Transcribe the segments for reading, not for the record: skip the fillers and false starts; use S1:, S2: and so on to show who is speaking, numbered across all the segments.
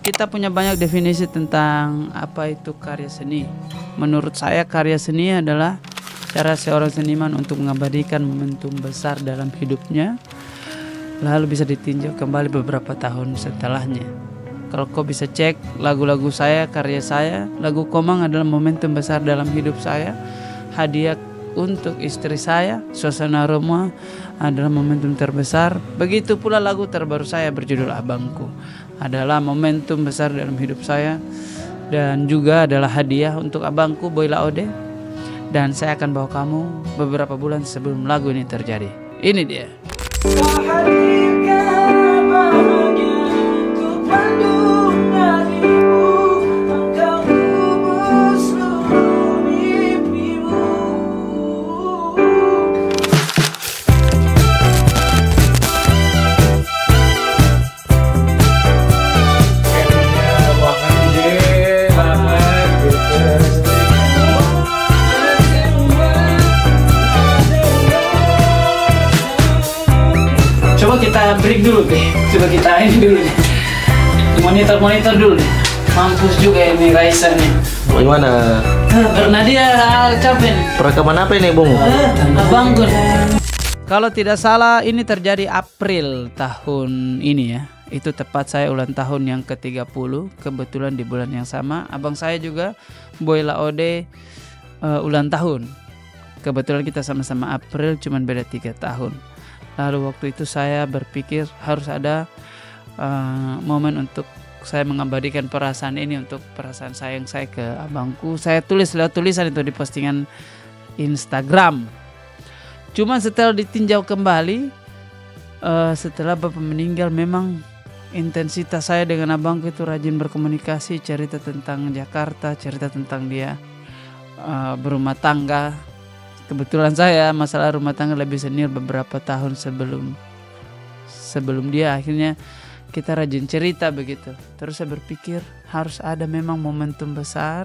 S1: kita punya banyak definisi tentang apa itu karya seni. Menurut saya karya seni adalah cara seorang seniman untuk mengabadikan momentum besar dalam hidupnya, lalu bisa ditinjau kembali beberapa tahun setelahnya. Kalau kau bisa cek lagu-lagu saya, karya saya, lagu Komang adalah momentum besar dalam hidup saya. Hadiah untuk istri saya, Suasana Rumah adalah momentum terbesar. Begitu pula lagu terbaru saya berjudul Abangku adalah momentum besar dalam hidup saya. Dan juga adalah hadiah untuk abangku Boy Laode. Dan saya akan bawa kamu beberapa bulan sebelum lagu ini terjadi. Ini dia. Coba kita break dulu deh. Coba kita ini dulu deh. Monitor dulu deh. Mampus juga ini Raisa nih.
S2: Bagaimana?
S1: Karena dia capek nih.
S2: Perekaman apa ini, Bung?
S1: Abangku. Kalau tidak salah ini terjadi April tahun ini ya. Itu tepat saya ulang tahun yang ke-30. Kebetulan di bulan yang sama abang saya juga Boy Laode ulang tahun. Kebetulan kita sama-sama April, cuman beda 3 tahun. Lalu waktu itu saya berpikir harus ada momen untuk saya mengabadikan perasaan ini, untuk perasaan sayang saya ke abangku. Saya tulis lewat tulisan itu di postingan Instagram. Cuman setelah ditinjau kembali, setelah bapak meninggal, memang intensitas saya dengan abangku itu rajin berkomunikasi, cerita tentang Jakarta, cerita tentang dia berumah tangga. Kebetulan saya masalah rumah tangga lebih senior beberapa tahun sebelum dia. Akhirnya kita rajin cerita begitu. Terus saya berpikir harus ada memang momentum besar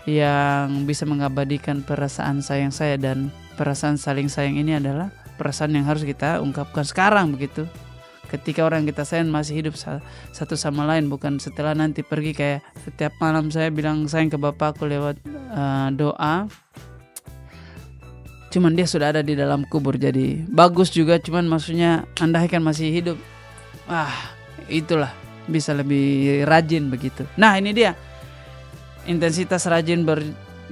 S1: yang bisa mengabadikan perasaan sayang saya, dan perasaan saling sayang ini adalah perasaan yang harus kita ungkapkan sekarang begitu. Ketika orang kita sayang masih hidup satu sama lain, bukan setelah nanti pergi. Kayak setiap malam saya bilang sayang ke bapakku lewat doa. Cuman dia sudah ada di dalam kubur, jadi bagus juga. Cuman maksudnya andai kan masih hidup, itulah bisa lebih rajin begitu. Nah ini dia intensitas rajin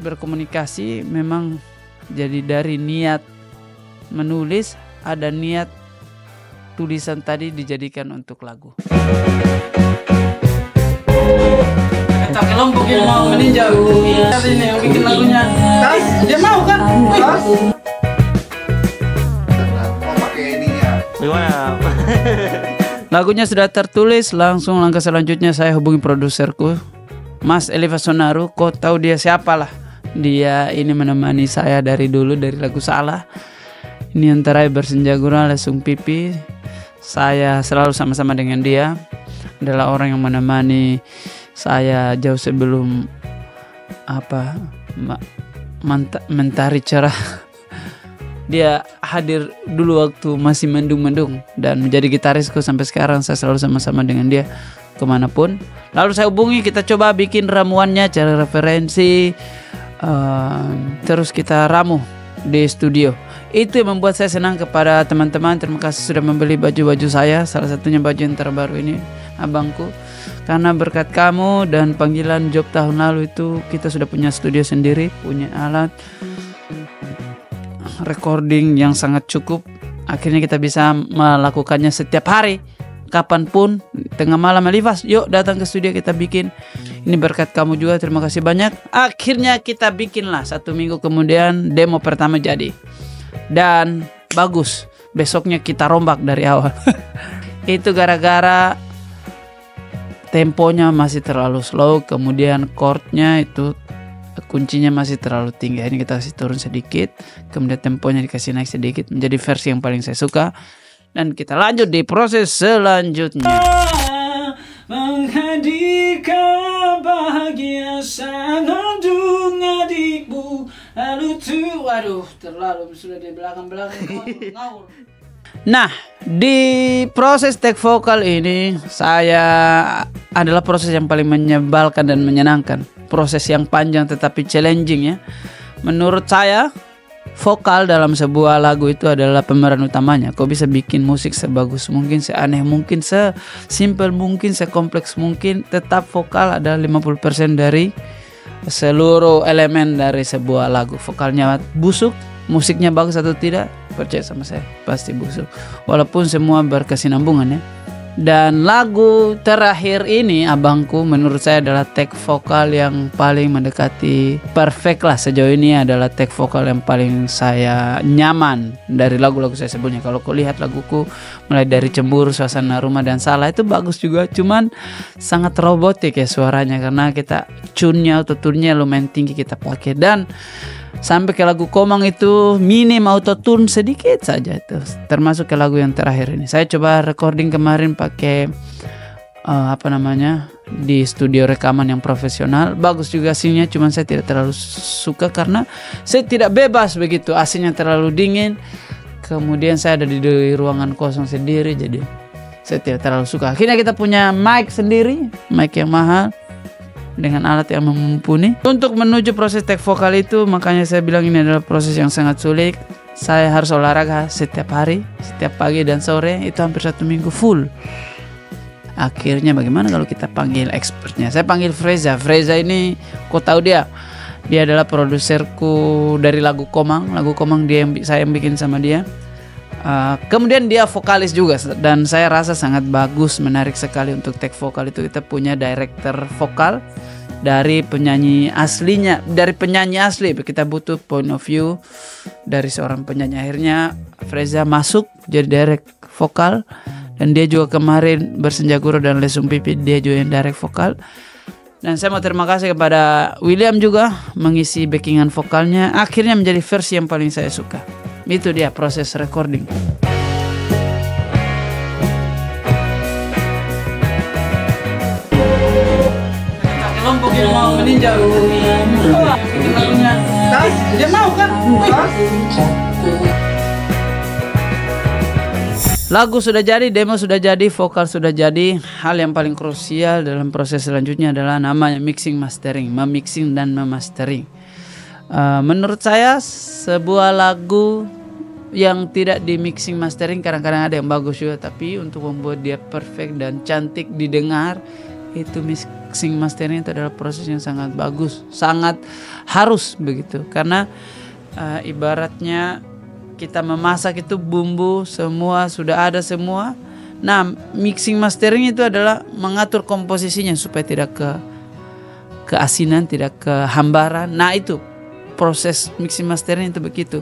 S1: berkomunikasi. Memang jadi dari niat menulis, ada niat tulisan tadi dijadikan untuk lagu. Tak kelompok yang mau meninjau ini yang bikin lagunya. Dia mau kan?
S3: Mau pakai ini ya.
S2: Gimana?
S1: Lagunya sudah tertulis. Langsung langkah selanjutnya saya hubungi produserku, Mas Eliva Sonaru. Kau tahu dia siapa lah? Dia ini menemani saya dari dulu, dari lagu Salah. Ini antara Bersenja Gurau, Lesung Pipi. Saya selalu sama-sama dengan dia. Adalah orang yang menemani saya jauh sebelum mentari cerah. Dia hadir dulu waktu masih mendung-mendung dan menjadi gitarisku sampai sekarang. Saya selalu sama-sama dengan dia kemanapun. Lalu saya hubungi, kita coba bikin ramuannya, cari referensi, terus kita ramu di studio. Itu yang membuat saya senang kepada teman-teman. Terima kasih sudah membeli baju-baju saya. Salah satunya baju yang terbaru ini abangku. Karena berkat kamu dan panggilan job tahun lalu itu, kita sudah punya studio sendiri, punya alat recording yang sangat cukup. Akhirnya kita bisa melakukannya setiap hari, kapanpun, tengah malam. Elivas, yuk datang ke studio kita bikin. Ini berkat kamu juga, terima kasih banyak. Akhirnya kita bikinlah. 1 minggu kemudian demo pertama jadi. Dan bagus. Besoknya kita rombak dari awal. Itu gara-gara temponya masih terlalu slow, kemudian chordnya itu kuncinya masih terlalu tinggi. Ini kita kasih turun sedikit, kemudian temponya dikasih naik sedikit, menjadi versi yang paling saya suka. Dan kita lanjut di proses selanjutnya. Menghadirkan bahagia sangat adikmu. Lalu tuh, waduh, terlalu sudah di belakang-belakang ngawur. Nah, Di proses take vokal ini saya adalah proses yang paling menyebalkan dan menyenangkan. Proses yang panjang tetapi challenging ya. Menurut saya vokal dalam sebuah lagu itu adalah pemeran utamanya. Kau bisa bikin musik sebagus mungkin, seaneh mungkin, sesimpel mungkin, sekompleks mungkin, tetap vokal adalah 50% dari seluruh elemen dari sebuah lagu. Vokalnya busuk, musiknya bagus atau tidak, percaya sama saya, pasti busuk. Walaupun semua berkesinambungan ya. Dan lagu terakhir ini abangku menurut saya adalah take vokal yang paling mendekati perfect lah. Sejauh ini adalah take vokal yang paling saya nyaman dari lagu-lagu saya sebelumnya. Kalau kau lihat laguku mulai dari Cemburu, Suasana Rumah, dan Salah itu bagus juga. Cuman sangat robotik ya suaranya karena kita tune-nya atau tune-nya lumayan tinggi kita pakai. Dan sampai ke lagu Komang itu minim autotune sedikit saja itu. Termasuk ke lagu yang terakhir ini. Saya coba recording kemarin pakai di studio rekaman yang profesional. Bagus juga hasilnya, cuman saya tidak terlalu suka karena saya tidak bebas begitu. AC-nya terlalu dingin. Kemudian saya ada di ruangan kosong sendiri, jadi saya tidak terlalu suka. Akhirnya kita punya mic sendiri, mic yang mahal dengan alat yang mumpuni. Untuk menuju proses take vokal itu, makanya saya bilang ini adalah proses yang sangat sulit. Saya harus olahraga setiap hari, setiap pagi dan sore, itu hampir 1 minggu full. Akhirnya bagaimana kalau kita panggil expertnya? Saya panggil Freza. Freza ini, kau tahu dia adalah produserku dari lagu Komang. Lagu Komang saya yang bikin sama dia. Kemudian dia vokalis juga dan saya rasa sangat bagus, menarik sekali untuk take vokal itu. Kita punya director vokal dari penyanyi aslinya, dari penyanyi asli. Kita butuh point of view dari seorang penyanyi. Akhirnya Freza masuk jadi direct vokal dan dia juga kemarin Bersenja Guru dan Lesung Pipi, dia juga yang direct vokal. Dan saya mau terima kasih kepada William juga mengisi backingan vokalnya. Akhirnya menjadi versi yang paling saya suka. Itu dia proses recording. Kelompok yang mau meninjau lagunya. Dia mau kan? Lagu sudah jadi, demo sudah jadi, vokal sudah jadi. Hal yang paling krusial dalam proses selanjutnya adalah namanya mixing mastering, memixing dan memastering. Menurut saya sebuah lagu yang tidak di mixing mastering kadang-kadang ada yang bagus juga, tapi untuk membuat dia perfect dan cantik didengar, itu mixing mastering itu adalah proses yang sangat bagus, sangat harus begitu. Karena ibaratnya kita memasak itu bumbu semua sudah ada semua. Nah, mixing mastering itu adalah mengatur komposisinya supaya tidak keasinan, tidak kehambaran. Nah, itu proses mixing mastering itu begitu.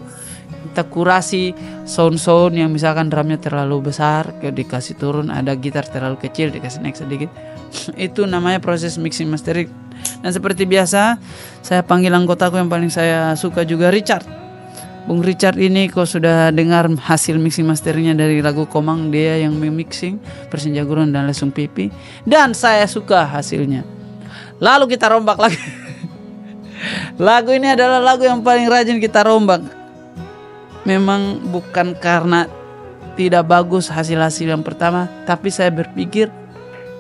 S1: Kita kurasi sound yang misalkan drumnya terlalu besar, dikasih turun, ada gitar terlalu kecil, dikasih naik sedikit. Itu namanya proses mixing mastering. Dan seperti biasa, saya panggil anggotaku yang paling saya suka juga, Richard. Bung Richard ini kau sudah dengar hasil mixing masteringnya dari lagu Komang, dia yang memixing Bersenja Guru dan Lesung Pipi, dan saya suka hasilnya. Lalu kita rombak lagi. Lagu ini adalah lagu yang paling rajin kita rombak. Memang bukan karena tidak bagus hasil-hasil yang pertama, tapi saya berpikir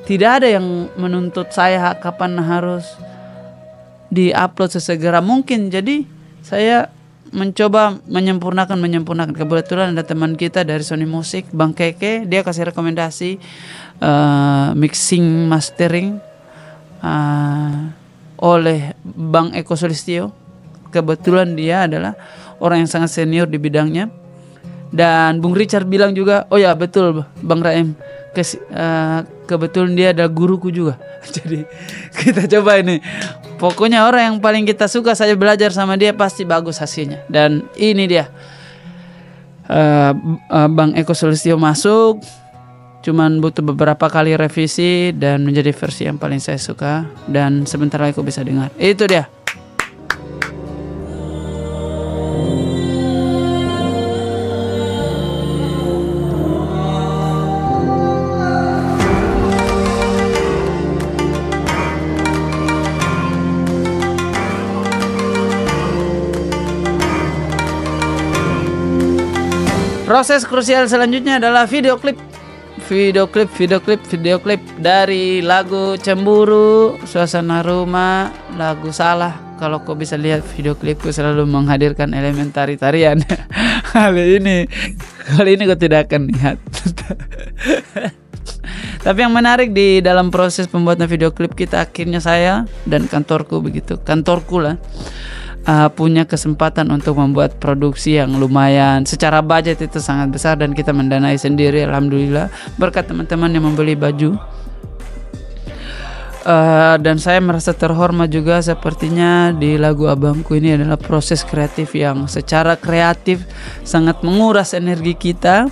S1: tidak ada yang menuntut saya kapan harus di-upload sesegera mungkin. Jadi saya mencoba menyempurnakan. Kebetulan ada teman kita dari Sony Music, Bang Keke, dia kasih rekomendasi mixing mastering oleh Bang Eko Solistio. Kebetulan dia adalah orang yang sangat senior di bidangnya. Dan Bung Richard bilang juga, oh ya betul Bang Raim, kebetulan dia adalah guruku juga. Jadi kita coba ini. Pokoknya orang yang paling kita suka saja belajar sama dia pasti bagus hasilnya. Dan ini dia Bang Eko Solistio masuk, cuman butuh beberapa kali revisi dan menjadi versi yang paling saya suka. Dan sebentar lagi kau bisa dengar. Itu dia. Proses krusial selanjutnya adalah video klip dari lagu Cemburu, Suasana Rumah, lagu Salah. Kalau kau bisa lihat video klipku selalu menghadirkan elemen tari-tarian. Kali ini kau tidak akan lihat. Tapi yang menarik di dalam proses pembuatan video klip kita, akhirnya saya dan kantorku lah, punya kesempatan untuk membuat produksi yang lumayan. Secara budget itu sangat besar dan kita mendanai sendiri, alhamdulillah, berkat teman-teman yang membeli baju. Dan saya merasa terhormat juga, sepertinya di lagu Abangku ini adalah proses kreatif yang secara kreatif sangat menguras energi kita.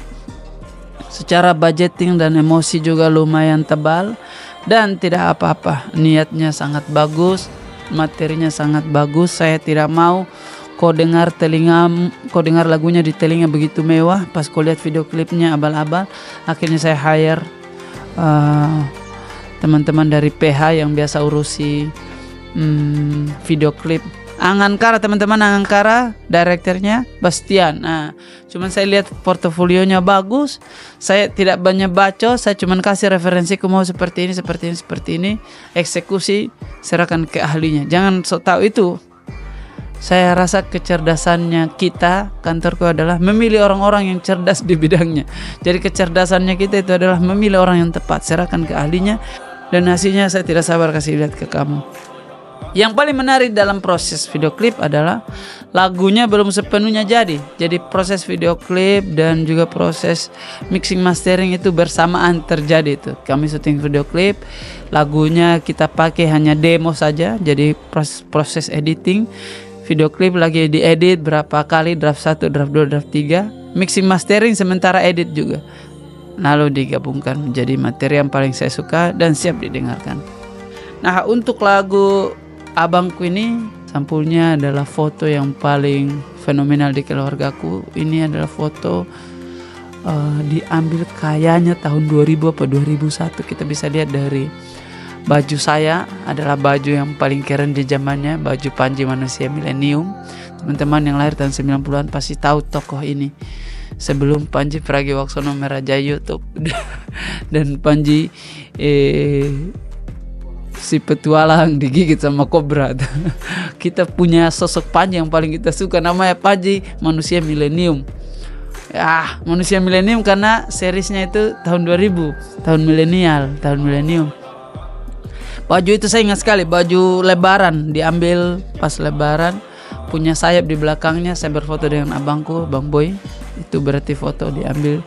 S1: Secara budgeting dan emosi juga lumayan tebal, dan tidak apa-apa, niatnya sangat bagus, materinya sangat bagus. Saya tidak mau kau dengar lagunya di telinga begitu mewah, pas kau lihat video klipnya abal-abal. Akhirnya saya hire teman-teman dari PH yang biasa urusi video klip. Angankara, teman-teman, Angankara, direkturnya Bastian. Nah, cuman saya lihat portofolionya bagus. Saya tidak banyak baca, saya cuman kasih referensi, aku mau seperti ini. Eksekusi serahkan ke ahlinya. Jangan sok tahu itu. Saya rasa kecerdasannya kita, kantorku, adalah memilih orang-orang yang cerdas di bidangnya. Jadi kecerdasannya kita itu adalah memilih orang yang tepat, serahkan ke ahlinya, dan hasilnya saya tidak sabar kasih lihat ke kamu. Yang paling menarik dalam proses video klip adalah lagunya belum sepenuhnya jadi. Jadi proses video klip dan juga proses mixing mastering itu bersamaan terjadi itu. Kami syuting video klip, lagunya kita pakai hanya demo saja. Jadi proses editing video klip lagi diedit berapa kali, draft 1, draft 2, draft 3. Mixing mastering sementara edit juga. Lalu digabungkan menjadi materi yang paling saya suka dan siap didengarkan. Nah, untuk lagu Abangku ini, sampulnya adalah foto yang paling fenomenal di keluargaku. Ini adalah foto diambil kayaknya tahun 2000 atau 2001. Kita bisa lihat dari baju saya, adalah baju yang paling keren di zamannya, baju Panji Manusia Milenium. Teman-teman yang lahir tahun 90-an pasti tahu tokoh ini. Sebelum Panji Pragiwaksono merajai YouTube dan Panji si petualang digigit sama kobra. Kita punya sosok Panji yang paling kita suka, namanya Panji Manusia Milenium. Manusia Milenium karena seriesnya itu tahun 2000, tahun milenium. Baju itu saya ingat sekali, baju lebaran, diambil pas lebaran, punya sayap di belakangnya. Saya berfoto dengan abangku, Bang Boy. Itu berarti foto diambil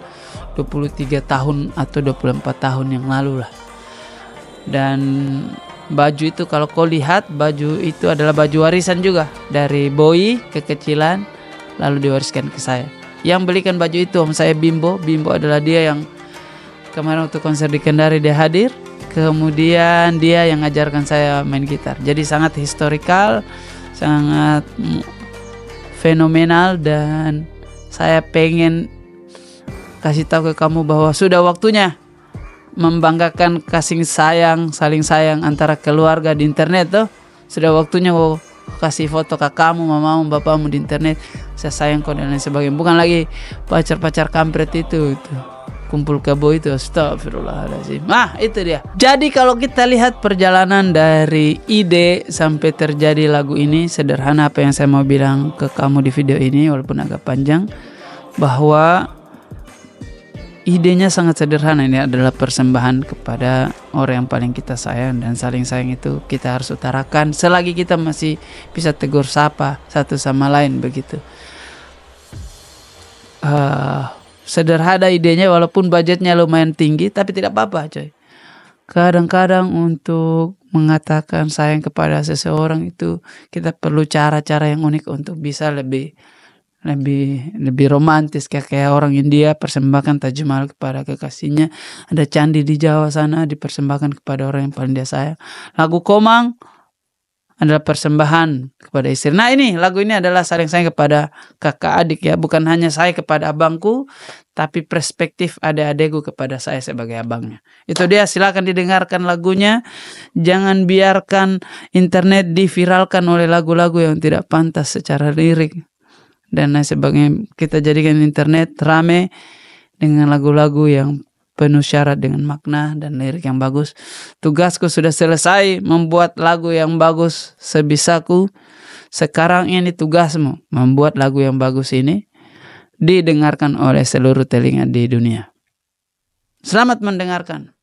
S1: 23 tahun atau 24 tahun yang lalu lah. Dan baju itu kalau kau lihat, baju itu adalah baju warisan juga dari Boy kekecilan, lalu diwariskan ke saya. Yang belikan baju itu om saya, Bimbo. Bimbo adalah dia yang kemarin waktu konser di Kendari dia hadir. Kemudian dia yang ngajarkan saya main gitar. Jadi sangat historikal, sangat fenomenal, dan saya pengen kasih tahu ke kamu bahwa sudah waktunya membanggakan kasih sayang, saling sayang antara keluarga di internet tuh. Sudah waktunya kau kasih foto kakakmu, mamamu, bapakmu di internet. Saya sayang kau dan lain sebagainya. Bukan lagi pacar-pacar kampret itu kumpul kebo itu. Astagfirullahaladzim. Itu dia. Jadi kalau kita lihat perjalanan dari ide sampai terjadi lagu ini, sederhana apa yang saya mau bilang ke kamu di video ini, walaupun agak panjang, bahwa idenya sangat sederhana. Ini adalah persembahan kepada orang yang paling kita sayang, dan saling sayang itu kita harus utarakan selagi kita masih bisa tegur sapa satu sama lain begitu. Sederhana idenya, walaupun budgetnya lumayan tinggi, tapi tidak apa-apa coy. Kadang-kadang untuk mengatakan sayang kepada seseorang itu kita perlu cara-cara yang unik untuk bisa lebih romantis, kayak orang India persembahkan Taj Mahal kepada kekasihnya. Ada candi di Jawa sana dipersembahkan kepada orang yang paling dia sayang. Lagu Komang adalah persembahan kepada istri. Nah, ini lagu ini adalah saling sayang kepada kakak adik ya, bukan hanya saya kepada abangku, tapi perspektif adik-adikku kepada saya sebagai abangnya. Itu dia, silakan didengarkan lagunya. Jangan biarkan internet diviralkan oleh lagu-lagu yang tidak pantas secara lirik. dan lain sebagainya. Kita jadikan internet rame dengan lagu-lagu yang penuh syarat dengan makna dan lirik yang bagus. Tugasku sudah selesai membuat lagu yang bagus sebisaku. Sekarang ini tugasmu membuat lagu yang bagus ini didengarkan oleh seluruh telinga di dunia. Selamat mendengarkan.